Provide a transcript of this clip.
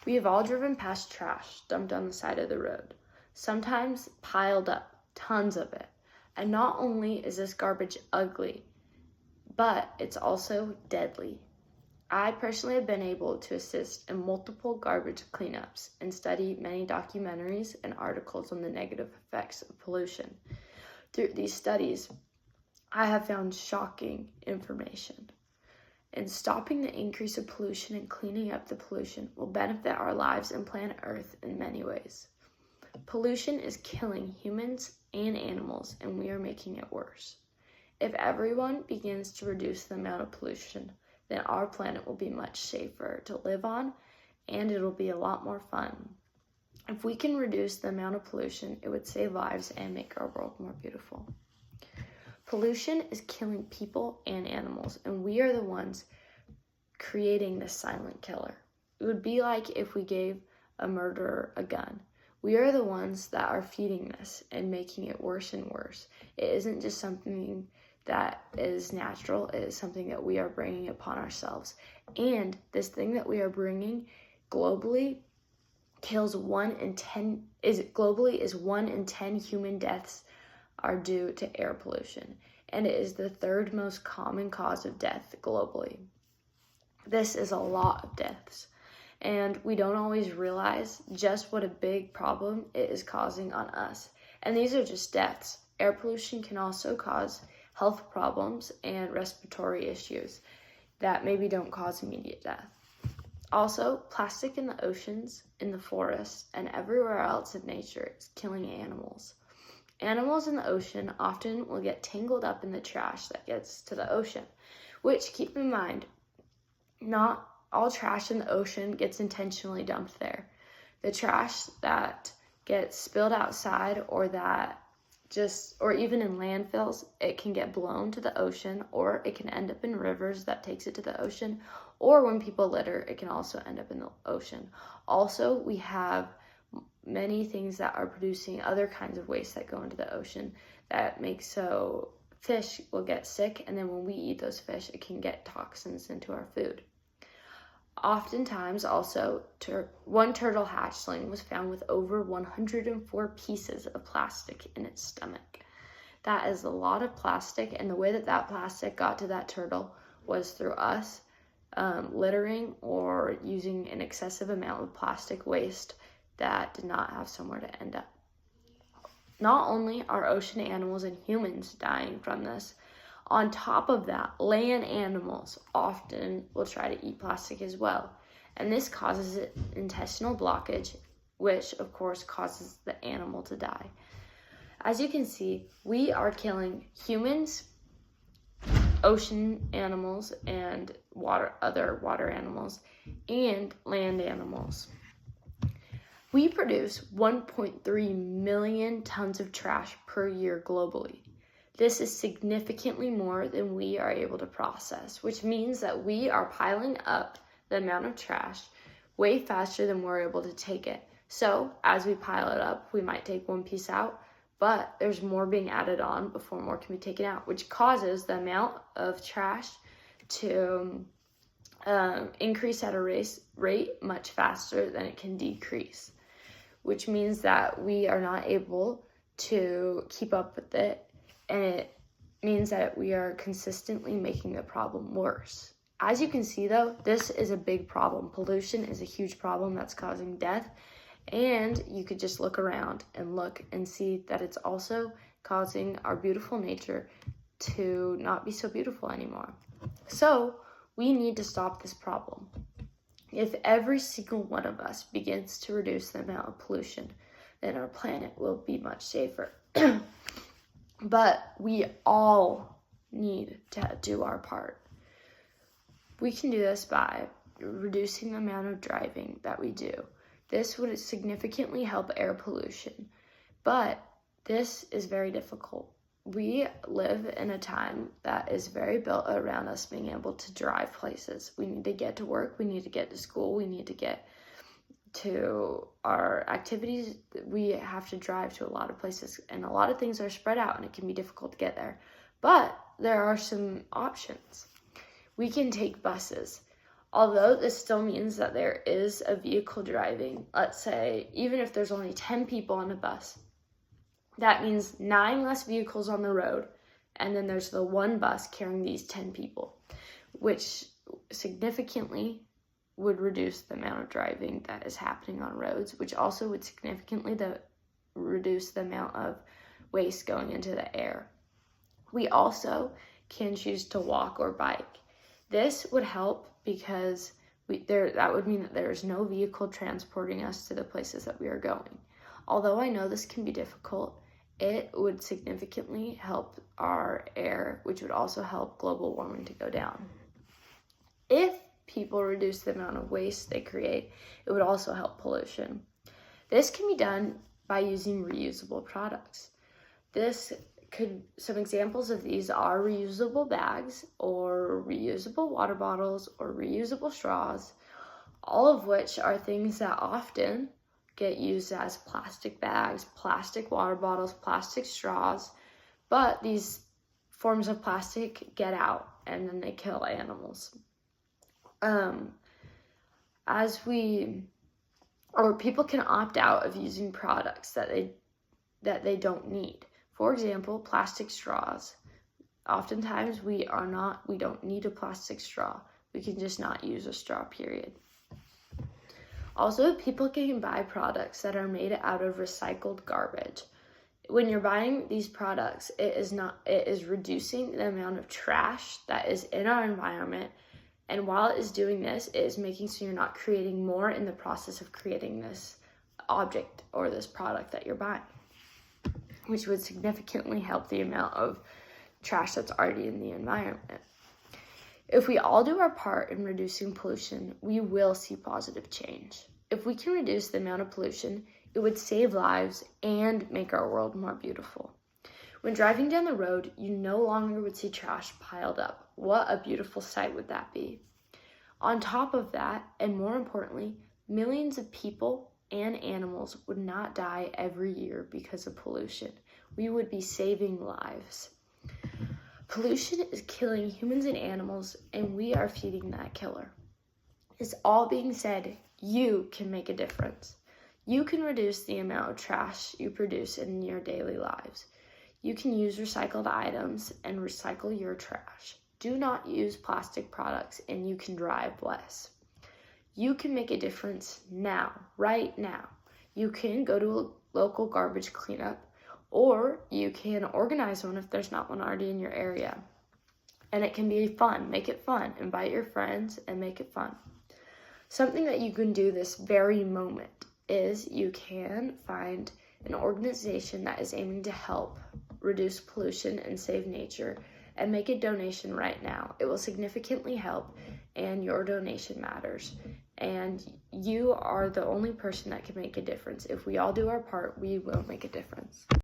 We have all driven past trash dumped on the side of the road, sometimes piled up, tons of it. And not only is this garbage ugly, but it's also deadly. I personally have been able to assist in multiple garbage cleanups and study many documentaries and articles on the negative effects of pollution. Through these studies, I have found shocking information. And stopping the increase of pollution and cleaning up the pollution will benefit our lives and planet Earth in many ways. Pollution is killing humans and animals, and we are making it worse. If everyone begins to reduce the amount of pollution, then our planet will be much safer to live on, and it'll be a lot more fun. If we can reduce the amount of pollution, it would save lives and make our world more beautiful. Pollution is killing people and animals, and we are the ones creating this silent killer. It would be like if we gave a murderer a gun. We are the ones that are feeding this and making it worse and worse. It isn't just something that is natural, it is something that we are bringing upon ourselves. And this thing that we are bringing globally kills 1 in 10, is 1 in 10 human deaths are due to air pollution, and it is the third most common cause of death globally. This is a lot of deaths, and we don't always realize just what a big problem it is causing on us. And these are just deaths. Air pollution can also cause health problems and respiratory issues that maybe don't cause immediate death. Also, plastic in the oceans, in the forests, and everywhere else in nature is killing animals. Animals in the ocean often will get tangled up in the trash that gets to the ocean, which, keep in mind, not all trash in the ocean gets intentionally dumped there. The trash that gets spilled outside or even in landfills, it can get blown to the ocean, or it can end up in rivers that takes it to the ocean, or when people litter, it can also end up in the ocean. Also, we have many things that are producing other kinds of waste that go into the ocean that makes so fish will get sick, and then when we eat those fish, it can get toxins into our food. Oftentimes, also, one turtle hatchling was found with over 104 pieces of plastic in its stomach. That is a lot of plastic, and the way that plastic got to that turtle was through us littering or using an excessive amount of plastic waste that did not have somewhere to end up. Not only are ocean animals and humans dying from this, on top of that, land animals often will try to eat plastic as well. And this causes intestinal blockage, which of course causes the animal to die. As you can see, we are killing humans, ocean animals, and other water animals, and land animals. We produce 1.3 million tons of trash per year globally. This is significantly more than we are able to process, which means that we are piling up the amount of trash way faster than we're able to take it. So as we pile it up, we might take one piece out, but there's more being added on before more can be taken out, which causes the amount of trash to increase at a rate much faster than it can decrease, which means that we are not able to keep up with it, and it means that we are consistently making the problem worse. As you can see though, this is a big problem. Pollution is a huge problem that's causing death, and you could just look around and see that it's also causing our beautiful nature to not be so beautiful anymore. So we need to stop this problem. If every single one of us begins to reduce the amount of pollution, then our planet will be much safer. But we all need to do our part. We can do this by reducing the amount of driving that we do. This would significantly help air pollution, but this is very difficult. We live in a time that is very built around us being able to drive places. We need to get to work, we need to get to school, we need to get to our activities. We have to drive to a lot of places, and a lot of things are spread out and it can be difficult to get there. But there are some options. We can take buses. Although this still means that there is a vehicle driving, let's say, even if there's only 10 people on a bus, that means 9 less vehicles on the road, and then there's the one bus carrying these 10 people, which significantly would reduce the amount of driving that is happening on roads, which also would significantly reduce the amount of waste going into the air. We also can choose to walk or bike. This would help because that would mean that there is no vehicle transporting us to the places that we are going. Although I know this can be difficult, it would significantly help our air, which would also help global warming to go down. If people reduce the amount of waste they create, it would also help pollution. This can be done by using reusable products. Some examples of these are reusable bags or reusable water bottles or reusable straws, all of which are things that often get used as plastic bags, plastic water bottles, plastic straws, but these forms of plastic get out and then they kill animals. People can opt out of using products that they don't need. For example, plastic straws. Oftentimes we don't need a plastic straw. We can just not use a straw, period. Also, people can buy products that are made out of recycled garbage. When you're buying these products, it is reducing the amount of trash that is in our environment. And while it is doing this, it is making so you're not creating more in the process of creating this object or this product that you're buying, which would significantly help the amount of trash that's already in the environment. If we all do our part in reducing pollution, we will see positive change. If we can reduce the amount of pollution, it would save lives and make our world more beautiful. When driving down the road, you no longer would see trash piled up. What a beautiful sight would that be? On top of that, and more importantly, millions of people and animals would not die every year because of pollution. We would be saving lives. Pollution is killing humans and animals, and we are feeding that killer. This all being said, you can make a difference. You can reduce the amount of trash you produce in your daily lives. You can use recycled items and recycle your trash. Do not use plastic products, and you can drive less. You can make a difference now, right now. You can go to a local garbage cleanup, or you can organize one if there's not one already in your area. And it can be fun. Make it fun. Invite your friends and make it fun. Something that you can do this very moment is you can find an organization that is aiming to help reduce pollution and save nature, and make a donation right now. It will significantly help, and your donation matters. And you are the only person that can make a difference. If we all do our part, we will make a difference.